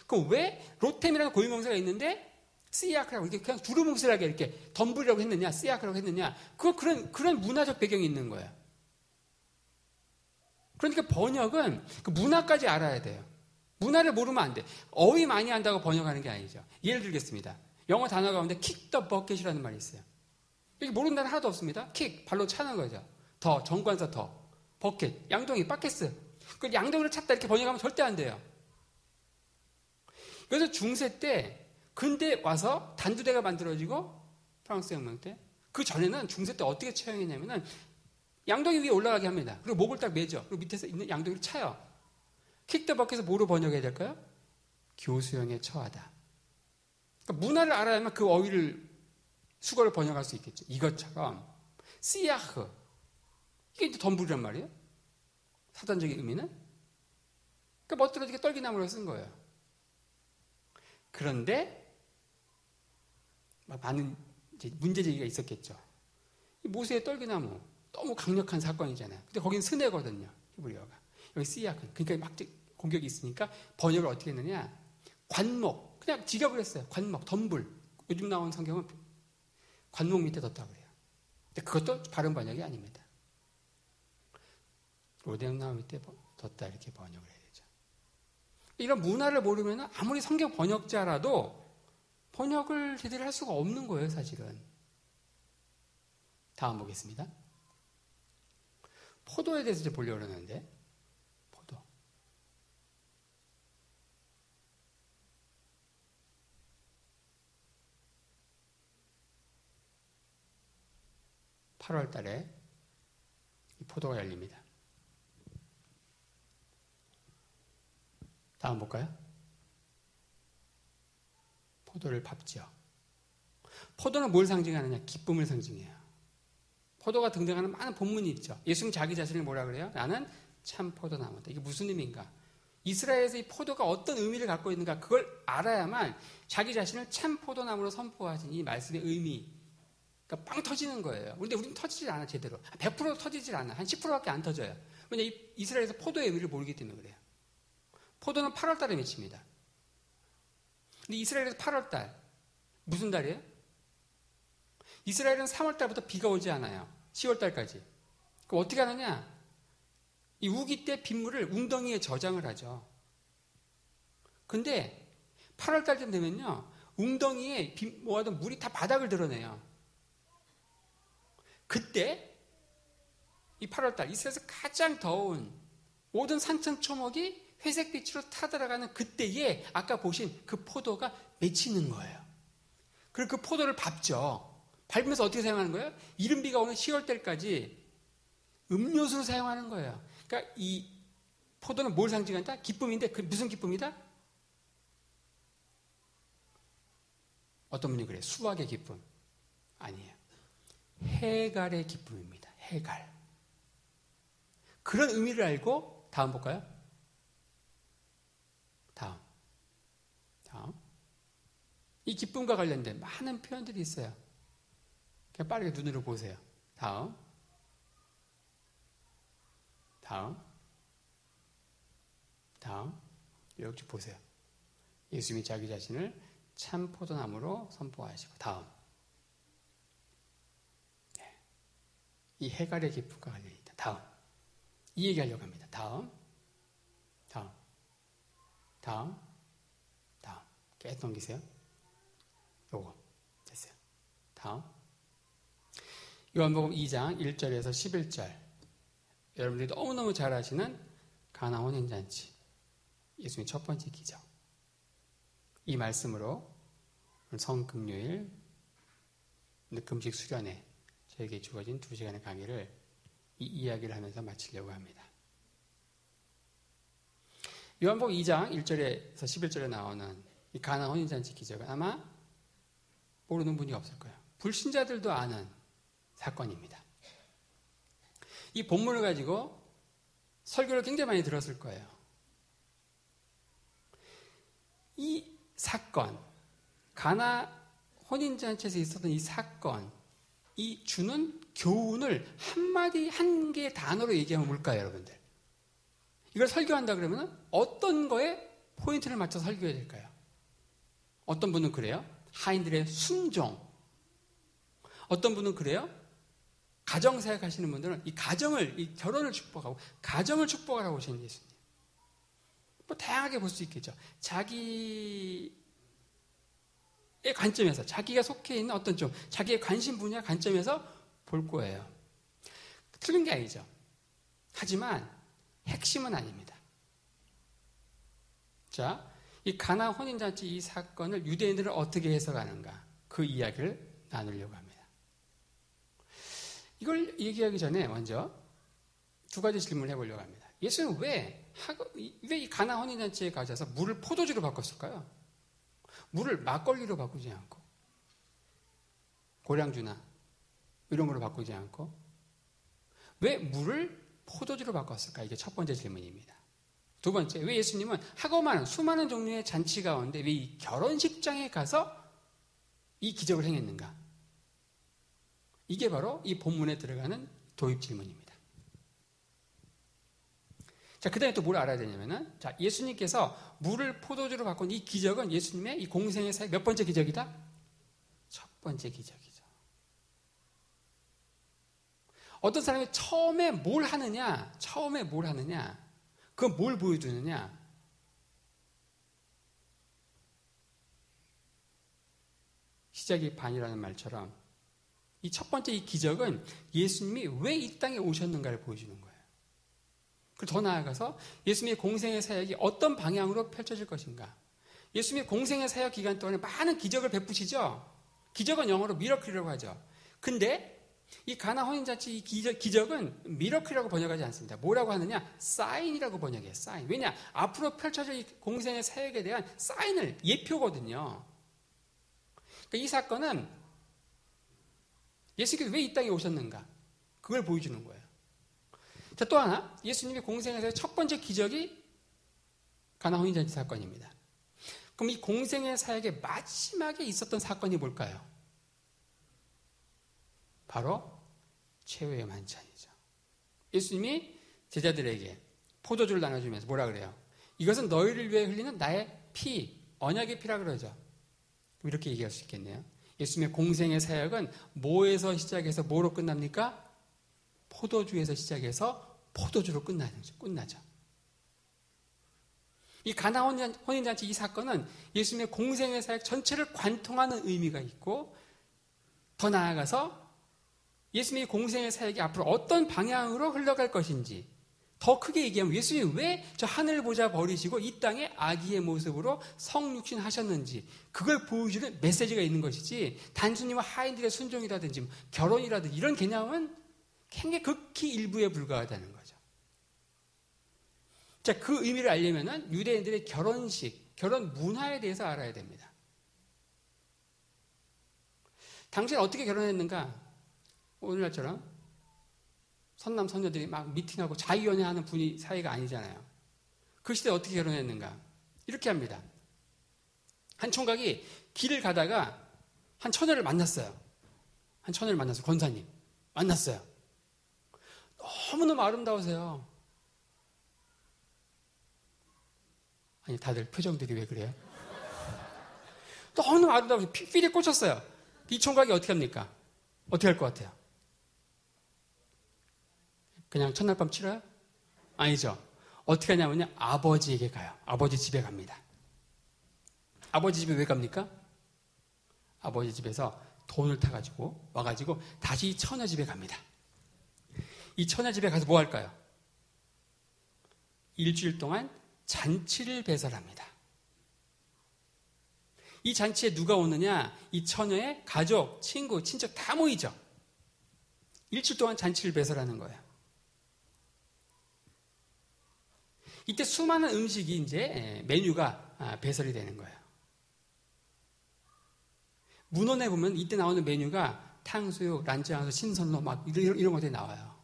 그럼 왜 로템이라는 고유명사가 있는데 씨야크라고 이렇게 그냥 두루뭉실하게 이렇게 덤불이라고 했느냐, 씨야크라고 했느냐? 그런 문화적 배경이 있는 거예요. 그러니까 번역은 그 문화까지 알아야 돼요. 문화를 모르면 안 돼. 어휘 많이 한다고 번역하는 게 아니죠. 예를 들겠습니다. 영어 단어 가운데 kick the bucket이라는 말이 있어요. 여기 모르는 단어 하나도 없습니다. kick, 발로 차는 거죠. 더, 정관사 더, 버켓, 양동이, 바켓스. 그 양동이를 찾다 이렇게 번역하면 절대 안 돼요. 그래서 중세 때 근대 와서 단두대가 만들어지고 프랑스 혁명 때 그 전에는 중세 때 어떻게 처형했냐면은 양동이 위에 올라가게 합니다. 그리고 목을 딱 매죠. 그리고 밑에서 있는 양동이를 차요. 킥더 버켓에서 뭐로 번역해야 될까요? 교수형에 처하다. 그러니까 문화를 알아야만 그 어휘를 수거를 번역할 수 있겠죠. 이것처럼 씨야흐 이게 이제 덤불이란 말이에요. 사전적인 의미는 그러니까 멋들어지게 떨기나무로 쓴 거예요. 그런데 많은 이제 문제제기가 있었겠죠. 이 모세의 떨기나무 너무 강력한 사건이잖아요. 근데 거긴 스네거든요. 히브리어가. 여기 씨야크. 그러니까 막 공격이 있으니까 번역을 어떻게 했느냐. 관목. 그냥 직역을 했어요. 관목, 덤불. 요즘 나온 성경은 관목 밑에 뒀다고 그래요. 근데 그것도 바른 번역이 아닙니다. 로뎀나무 밑에 뒀다 이렇게 번역을 해야 되죠. 이런 문화를 모르면 아무리 성경 번역자라도 번역을 제대로 할 수가 없는 거예요, 사실은. 다음 보겠습니다. 포도에 대해서 좀 보려고 그러는데, 포도. (8월) 달에 이 포도가 열립니다. 다음 볼까요? 포도를 밟죠. 포도는 뭘 상징하느냐? 기쁨을 상징해요. 포도가 등장하는 많은 본문이 있죠. 예수님 자기 자신을 뭐라 그래요? 나는 참 포도나무다. 이게 무슨 의미인가? 이스라엘에서 이 포도가 어떤 의미를 갖고 있는가 그걸 알아야만 자기 자신을 참 포도나무로 선포하신 이 말씀의 의미 그러니까 빵 터지는 거예요. 그런데 우리는 터지질 않아 제대로. 100% 터지질 않아. 한 10%밖에 안 터져요. 왜냐 이스라엘에서 포도의 의미를 모르기 때문에 그래요. 포도는 8월 달에 맺힙니다. 근데 이스라엘에서 8월 달 무슨 달이에요? 이스라엘은 3월 달부터 비가 오지 않아요. 10월 달까지. 그럼 어떻게 하느냐? 이 우기 때 빗물을 웅덩이에 저장을 하죠. 근데 8월 달쯤 되면요. 웅덩이에 모아둔 물이 다 바닥을 드러내요. 그때 이 8월 달 이스라엘에서 가장 더운 모든 산천 초목이 회색빛으로 타들어가는 그때에 아까 보신 그 포도가 맺히는 거예요. 그리고 그 포도를 밟죠. 밟으면서 어떻게 사용하는 거예요? 이른 비가 오는 10월 달까지 음료수로 사용하는 거예요. 그러니까 이 포도는 뭘 상징한다? 기쁨인데 그 무슨 기쁨이다? 어떤 분이 그래요? 수확의 기쁨. 아니에요. 해갈의 기쁨입니다. 해갈. 그런 의미를 알고 다음 볼까요? 다음. 이 기쁨과 관련된 많은 표현들이 있어요. 그냥 빠르게 눈으로 보세요. 다음. 여기 보세요. 예수님이 자기 자신을 참 포도나무로 선포하시고, 다음. 이 해갈의 기쁨과 관련이 있다. 다음. 이 얘기하려고 합니다. 다음. 계속 넘기세요. 요거. 됐어요. 다음. 요한복음 2장 1절에서 11절. 여러분들이 너무너무 잘 아시는 가나 혼인잔치. 예수님의 첫 번째 기적. 이 말씀으로 성금요일 금식 수련회 저에게 주어진 2시간의 강의를 이 이야기를 하면서 마치려고 합니다. 요한복음 2장 1절에서 11절에 나오는 이 가나 혼인잔치 기적은 아마 모르는 분이 없을 거예요. 불신자들도 아는 사건입니다. 이 본문을 가지고 설교를 굉장히 많이 들었을 거예요. 이 사건, 가나 혼인잔치에서 있었던 이 사건, 이 주는 교훈을 한마디, 한 개의 단어로 얘기하면 뭘까요, 여러분들? 이걸 설교한다 그러면 어떤 거에 포인트를 맞춰서 설교해야 될까요? 어떤 분은 그래요? 하인들의 순종. 어떤 분은 그래요? 가정사역 하시는 분들은 이 가정을, 이 결혼을 축복하고 가정을 축복하라고 오신 예수님. 뭐 다양하게 볼 수 있겠죠. 자기의 관점에서, 자기가 속해 있는 어떤 좀 자기의 관심 분야 관점에서 볼 거예요. 틀린 게 아니죠. 하지만 핵심은 아닙니다. 자, 이 가나 혼인잔치 이 사건을 유대인들은 어떻게 해석하는가, 그 이야기를 나누려고 합니다. 이걸 얘기하기 전에 먼저 두 가지 질문을 해보려고 합니다. 예수는 왜 이 가나 혼인잔치에 가셔서 물을 포도주로 바꿨을까요? 물을 막걸리로 바꾸지 않고 고량주나 이런 걸로 바꾸지 않고 왜 물을 포도주로 바꿨을까? 이게 첫 번째 질문입니다. 두 번째, 왜 예수님은 하고 많은 수많은 종류의 잔치 가운데 왜 이 결혼식장에 가서 이 기적을 행했는가? 이게 바로 이 본문에 들어가는 도입 질문입니다. 자, 그 다음에 또 뭘 알아야 되냐면은, 자, 예수님께서 물을 포도주로 바꾼 이 기적은 예수님의 이 공생의 사역 몇 번째 기적이다? 첫 번째 기적이죠. 어떤 사람이 처음에 뭘 하느냐, 그건 뭘 보여주느냐? 시작이 반이라는 말처럼 이 첫 번째 이 기적은 예수님이 왜 이 땅에 오셨는가를 보여주는 거예요. 그리고 더 나아가서 예수님의 공생의 사역이 어떤 방향으로 펼쳐질 것인가. 예수님의 공생의 사역 기간 동안에 많은 기적을 베푸시죠. 기적은 영어로 미러클이라고 하죠. 근데 이 가나 혼인잔치 이 기적은 미러클이라고 번역하지 않습니다. 뭐라고 하느냐? 사인이라고 번역해요. 사인. 왜냐? 앞으로 펼쳐질 이 공생의 사역에 대한 사인을, 예표거든요. 그러니까 이 사건은 예수님께서 왜 이 땅에 오셨는가? 그걸 보여주는 거예요. 자, 또 하나, 예수님의 공생에서의 첫 번째 기적이 가나 혼인잔치 사건입니다. 그럼 이 공생의 사역의 마지막에 있었던 사건이 뭘까요? 바로 최후의 만찬이죠. 예수님이 제자들에게 포도주를 나눠주면서 뭐라 그래요? 이것은 너희를 위해 흘리는 나의 피, 언약의 피라 그러죠. 이렇게 얘기할 수 있겠네요. 예수님의 공생의 사역은 뭐에서 시작해서 뭐로 끝납니까? 포도주에서 시작해서 포도주로 끝나죠. 이 가나 혼인잔치 이 사건은 예수님의 공생의 사역 전체를 관통하는 의미가 있고, 더 나아가서 예수님의 공생의 사역이 앞으로 어떤 방향으로 흘러갈 것인지, 더 크게 얘기하면 예수님이 왜 저 하늘 보좌 버리시고 이 땅에 아기의 모습으로 성육신 하셨는지, 그걸 보여주는 메시지가 있는 것이지, 단순히 하인들의 순종이라든지 결혼이라든지 이런 개념은 굉장히 극히 일부에 불과하다는 거죠. 자, 그 의미를 알려면은 유대인들의 결혼식, 결혼 문화에 대해서 알아야 됩니다. 당시에 어떻게 결혼했는가? 오늘날처럼 선남 선녀들이 막 미팅하고 자유연애하는 분위 사이가 아니잖아요. 그 시대에 어떻게 결혼했는가? 이렇게 합니다. 한 총각이 길을 가다가 한 처녀를 만났어요. 권사님. 만났어요. 너무너무 아름다우세요. 아니, 다들 표정들이 왜 그래요? 너무너무 아름다우세요. 필에 꽂혔어요. 이 총각이 어떻게 합니까? 어떻게 할 것 같아요? 그냥 첫날 밤 치러요? 아니죠. 어떻게 하냐면요. 아버지에게 가요. 아버지 집에 갑니다. 아버지 집에 왜 갑니까? 아버지 집에서 돈을 타가지고 와가지고 다시 처녀 집에 갑니다. 이 처녀 집에 가서 뭐 할까요? 일주일 동안 잔치를 배설합니다. 이 잔치에 누가 오느냐? 이 처녀의 가족, 친구, 친척 다 모이죠. 일주일 동안 잔치를 배설하는 거예요. 이때 수많은 음식이 이제 메뉴가 배설이 되는 거예요. 문헌에 보면 이때 나오는 메뉴가 탕수육, 란짜장수, 신선로 막 이런 것들이 나와요.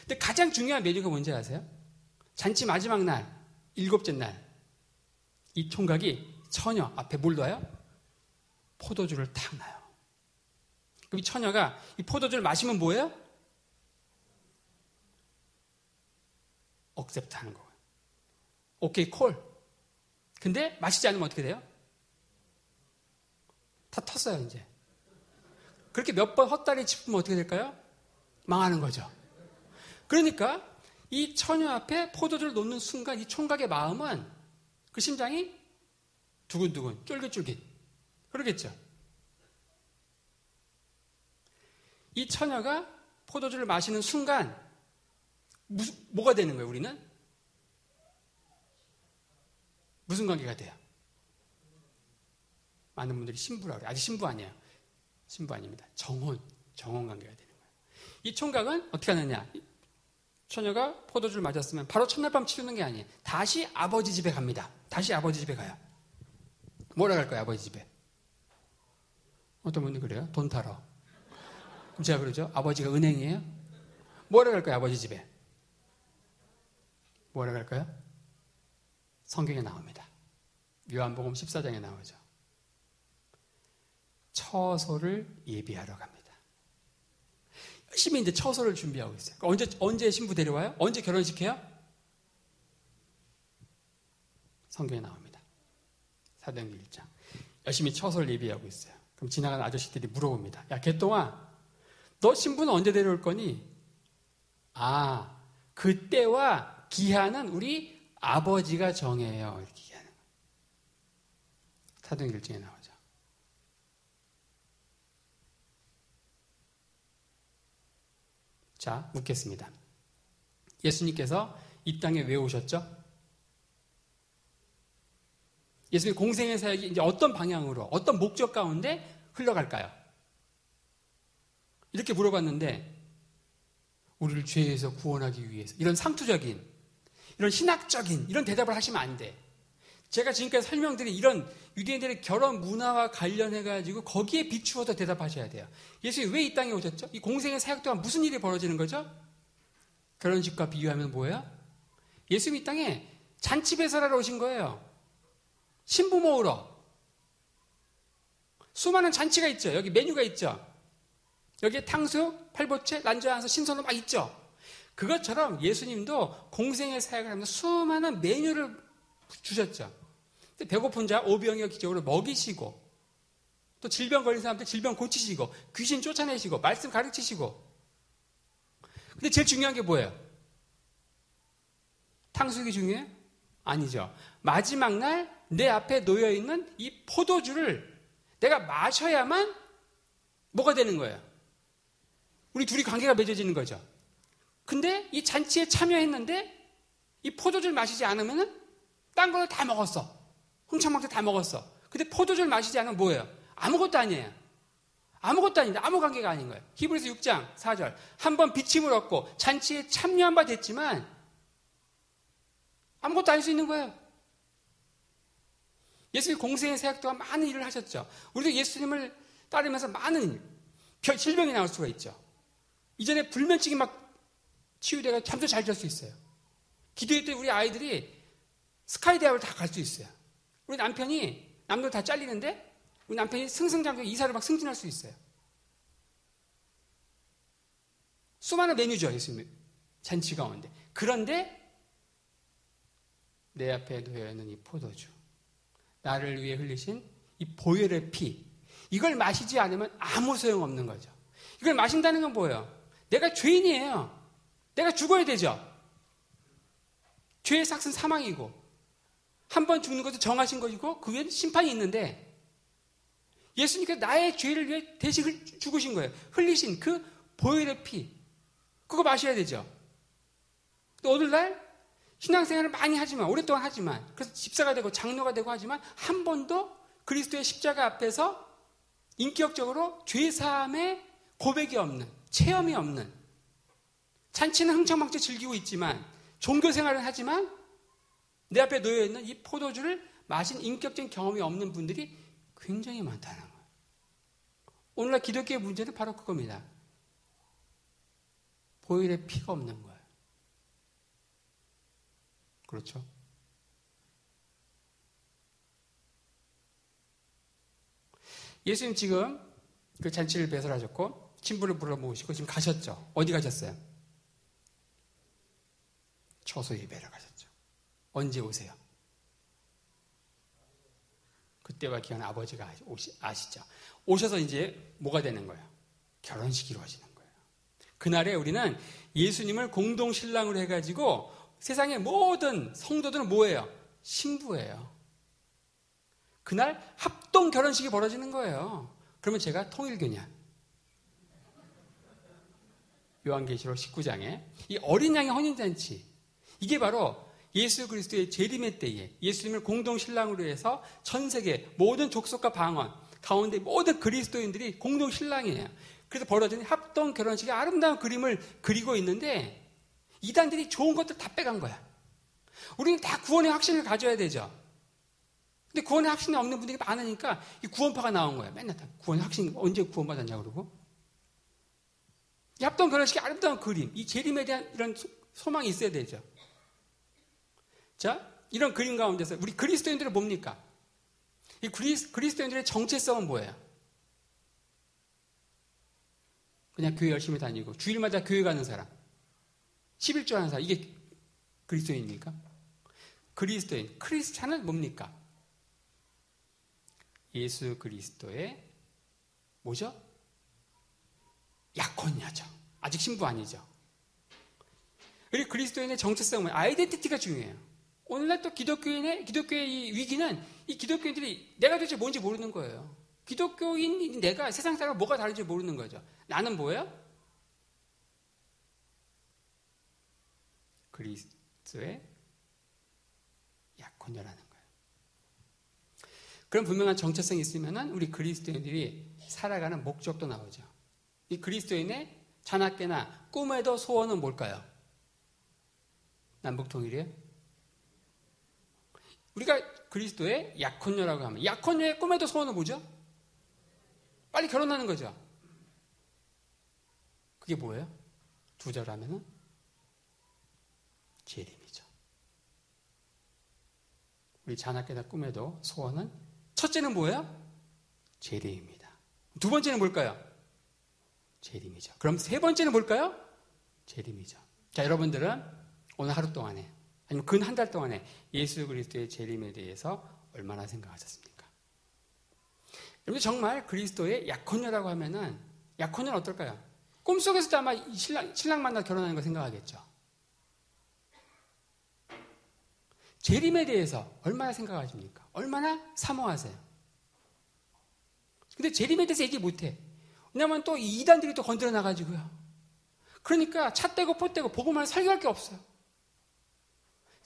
근데 가장 중요한 메뉴가 뭔지 아세요? 잔치 마지막 날, 7째 날, 이 총각이 처녀 앞에 뭘 놔요? 포도주를 탁 놔요. 그럼 이 처녀가 이 포도주를 마시면 뭐예요? 억셉트 하는 거예요. 오케이, 콜. 근데 마시지 않으면 어떻게 돼요? 다 텄어요, 이제. 그렇게 몇 번 헛다리 짚으면 어떻게 될까요? 망하는 거죠. 그러니까 이 처녀 앞에 포도주를 놓는 순간 이 총각의 마음은 그 심장이 두근두근, 쫄깃쫄깃. 그러겠죠. 이 처녀가 포도주를 마시는 순간 뭐가 되는 거예요, 우리는? 무슨 관계가 돼요? 많은 분들이 신부라고 그래요. 아직 신부 아니에요. 신부 아닙니다. 정혼 관계가 되는 거예요. 이 총각은 어떻게 하느냐? 처녀가 포도주를 맞았으면 바로 첫날 밤 치르는 게 아니에요. 다시 아버지 집에 갑니다. 다시 아버지 집에 가요. 뭐라 갈 거예요, 아버지 집에? 어떤 분이 그래요? 돈 타러. 그럼 제가 그러죠? 아버지가 은행이에요? 뭐라 갈 거예요, 아버지 집에? 뭐라 갈까요? 성경에 나옵니다. 요한복음 14장에 나오죠. 처소를 예비하러 갑니다. 열심히 이제 처소를 준비하고 있어요. 언제 신부 데려와요? 언제 결혼식해요? 성경에 나옵니다. 사도행전 1장. 열심히 처소를 예비하고 있어요. 그럼 지나가는 아저씨들이 물어봅니다. 야, 개똥아, 너 신부는 언제 데려올 거니? 아, 그때와 기한은 우리 아버지가 정해요. 이렇게 얘기하는 거예요. 사도행전 1장에 나오죠. 자, 묻겠습니다. 예수님께서 이 땅에 왜 오셨죠? 예수님의 공생의 사역이 이제 어떤 방향으로, 어떤 목적 가운데 흘러갈까요? 이렇게 물어봤는데, 우리를 죄에서 구원하기 위해서, 이런 상투적인, 이런 신학적인, 이런 대답을 하시면 안 돼. 제가 지금까지 설명드린 이런 유대인들의 결혼 문화와 관련해가지고 거기에 비추어서 대답하셔야 돼요. 예수님이 왜 이 땅에 오셨죠? 이 공생의 사역 동안 무슨 일이 벌어지는 거죠? 결혼식과 비유하면 뭐예요? 예수님이 이 땅에 잔치 배설하러 오신 거예요. 신부 모으러. 수많은 잔치가 있죠. 여기 메뉴가 있죠. 여기에 탕수육, 팔보채, 란자한서, 신선로 막 있죠. 그것처럼 예수님도 공생의 사역을 하면서 수많은 메뉴를 주셨죠. 배고픈 자 오병이어 기적으로 먹이시고, 또 질병 걸린 사람들 질병 고치시고, 귀신 쫓아내시고, 말씀 가르치시고. 근데 제일 중요한 게 뭐예요? 탕수육이 중요해요? 아니죠. 마지막 날 내 앞에 놓여있는 이 포도주를 내가 마셔야만 뭐가 되는 거예요? 우리 둘이 관계가 맺어지는 거죠. 근데 이 잔치에 참여했는데 이 포도주를 마시지 않으면은 딴 거를 다 먹었어. 흥청망청 다 먹었어. 근데 포도주를 마시지 않으면 뭐예요? 아무것도 아니에요. 아무것도 아닌데 아무 관계가 아닌 거예요. 히브리서 6장 4절. 한번 비침을 얻고 잔치에 참여한 바 됐지만 아무것도 아닐 수 있는 거예요. 예수님이 공생의 사역 동안 많은 일을 하셨죠. 우리도 예수님을 따르면서 많은 질병이 나올 수가 있죠. 이전에 불면증이 막 치유되고 잠도 잘 잘 수 있어요. 기도했더니 우리 아이들이 스카이 대학을 다 갈 수 있어요. 우리 남편이 남들 다 잘리는데 우리 남편이 승승장구해 이사를 막 승진할 수 있어요. 수많은 메뉴죠, 예수님 잔치 가운데. 그런데 내 앞에 놓여 있는 이 포도주, 나를 위해 흘리신 이 보혈의 피, 이걸 마시지 않으면 아무 소용없는 거죠. 이걸 마신다는 건 뭐예요? 내가 죄인이에요. 내가 죽어야 되죠. 죄의 삭은 사망이고 한 번 죽는 것도 정하신 것이고 그 위에는 심판이 있는데 예수님께서 나의 죄를 위해 대신 죽으신 거예요. 흘리신 그 보혈의 피, 그거 마셔야 되죠. 또 오늘날 신앙생활을 많이 하지만, 오랫동안 하지만, 그래서 집사가 되고 장로가 되고 하지만 한 번도 그리스도의 십자가 앞에서 인격적으로 죄사함의 고백이 없는, 체험이 없는, 잔치는 흥청망청 즐기고 있지만 종교생활을 하지만 내 앞에 놓여있는 이 포도주를 마신 인격적인 경험이 없는 분들이 굉장히 많다는 거예요. 오늘날 기독교의 문제는 바로 그겁니다. 보혈의 피가 없는 거예요. 그렇죠? 예수님 지금 그 잔치를 배설하셨고 친부를 불러 모으시고 지금 가셨죠. 어디 가셨어요? 처소 예배를 가셨죠. 언제 오세요? 그때와 기한 아버지가 아시죠. 오셔서 이제 뭐가 되는 거예요? 결혼식이 이루어지는 거예요. 그날에 우리는 예수님을 공동 신랑으로 해가지고 세상의 모든 성도들은 뭐예요? 신부예요. 그날 합동 결혼식이 벌어지는 거예요. 그러면 제가 통일교냐? 요한계시록 19장에 이 어린 양의 혼인잔치, 이게 바로 예수 그리스도의 재림의 때에 예수님을 공동 신랑으로 해서 전 세계 모든 족속과 방언 가운데 모든 그리스도인들이 공동 신랑이에요. 그래서 벌어진 합동 결혼식의 아름다운 그림을 그리고 있는데 이단들이 좋은 것들 다 빼간 거야. 우리는 다 구원의 확신을 가져야 되죠. 근데 구원의 확신이 없는 분들이 많으니까 이 구원파가 나온 거야. 맨날 다 구원의 확신 언제 구원받았냐 그러고. 이 합동 결혼식의 아름다운 그림, 이 재림에 대한 이런 소망이 있어야 되죠. 자, 이런 그림 가운데서 우리 그리스도인들은 뭡니까? 이 그리스도인들의 정체성은 뭐예요? 그냥 교회 열심히 다니고 주일마다 교회 가는 사람, 11조 하는 사람, 이게 그리스도인입니까? 그리스도인, 크리스찬은 뭡니까? 예수 그리스도의 뭐죠? 약혼녀죠. 아직 신부 아니죠. 우리 그리스도인의 정체성은 아이덴티티가 중요해요. 오늘날 또 기독교의 이 위기는 이 기독교인들이 내가 도대체 뭔지 모르는 거예요. 기독교인 내가 세상 사람과 뭐가 다른지 모르는 거죠. 나는 뭐예요? 그리스도의 약혼녀라는 거예요. 그런 분명한 정체성이 있으면은 우리 그리스도인들이 살아가는 목적도 나오죠. 이 그리스도인의 자나깨나 꿈에도 소원은 뭘까요? 남북통일이에요? 우리가 그리스도의 약혼녀라고 하면 약혼녀의 꿈에도 소원은 뭐죠? 빨리 결혼하는 거죠. 그게 뭐예요? 두 절 하면은 재림이죠. 우리 자나깨나 꿈에도 소원은 첫째는 뭐예요? 재림입니다. 두 번째는 뭘까요? 재림이죠. 그럼 세 번째는 뭘까요? 재림이죠. 자, 여러분들은 오늘 하루 동안에 아니면 근 한 달 동안에 예수 그리스도의 재림에 대해서 얼마나 생각하셨습니까? 여러분 정말 그리스도의 약혼녀라고 하면은 약혼녀는 어떨까요? 꿈속에서도 아마 신랑 만나 결혼하는 거 생각하겠죠. 재림에 대해서 얼마나 생각하십니까? 얼마나 사모하세요? 근데 재림에 대해서 얘기 못해. 왜냐면 또 이단들이 또 건드려 나가지고요. 그러니까 차 떼고 포 떼고 보고만 설교할 게 없어요.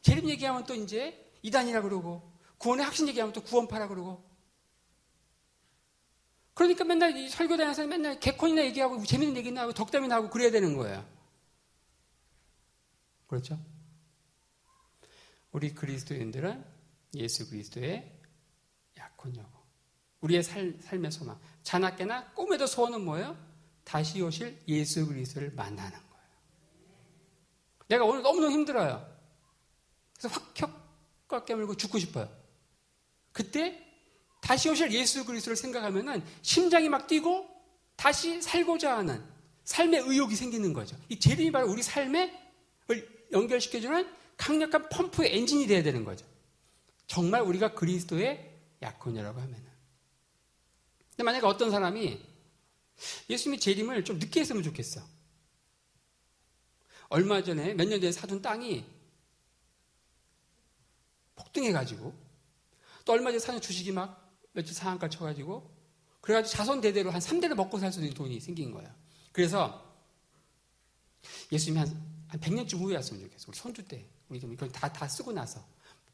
재림 얘기하면 또 이제 이단이라 그러고 구원의 확신 얘기하면 또 구원파라 그러고 그러니까 맨날 이 설교 다녀서 맨날 개콘이나 얘기하고 재밌는 얘기나 하고 덕담이나 하고 그래야 되는 거예요. 그렇죠? 우리 그리스도인들은 예수 그리스도의 약혼녀고 우리의 삶의 소망 자나깨나 꿈에도 소원은 뭐예요? 다시 오실 예수 그리스도를 만나는 거예요. 내가 오늘 너무너무 힘들어요. 그래서 확 혀가 깨물고 죽고 싶어요. 그때 다시 오실 예수 그리스도를 생각하면은 심장이 막 뛰고 다시 살고자 하는 삶의 의욕이 생기는 거죠. 이 재림이 바로 우리 삶을 연결시켜주는 강력한 펌프의 엔진이 돼야 되는 거죠. 정말 우리가 그리스도의 약혼이라고 하면은. 근데 만약에 어떤 사람이 예수님의 재림을 좀 늦게 했으면 좋겠어. 얼마 전에 몇 년 전에 사둔 땅이 폭등해가지고 또 얼마 전에 사둔 주식이 막 며칠 상한가 쳐가지고 그래가지고 자손 대대로 한 3대를 먹고 살 수 있는 돈이 생긴 거야. 그래서 예수님이 한 100년쯤 후에 왔으면 좋겠어. 우리 손주 때. 우리 좀 이걸 다 쓰고 나서.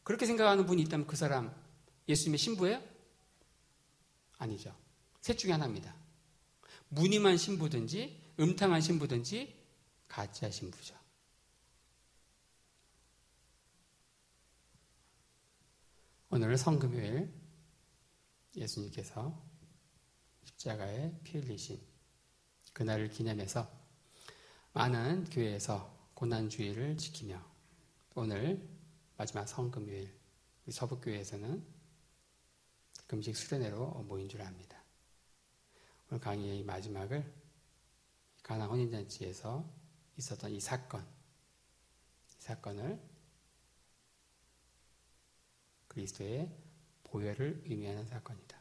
그렇게 생각하는 분이 있다면 그 사람 예수님의 신부예요? 아니죠. 셋 중에 하나입니다. 무늬만 신부든지 음탕한 신부든지 가짜 신부죠. 오늘 성금요일 예수님께서 십자가에 피 흘리신 그날을 기념해서 많은 교회에서 고난주의를 지키며 오늘 마지막 성금요일 우리 서북교회에서는 금식 수련회로 모인 줄 압니다. 오늘 강의의 마지막을 가나 혼인잔치에서 있었던 이 사건을 그리스도의 보혈을 의미하는 사건이다.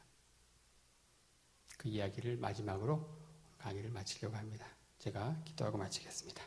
그 이야기를 마지막으로 강의를 마치려고 합니다. 제가 기도하고 마치겠습니다.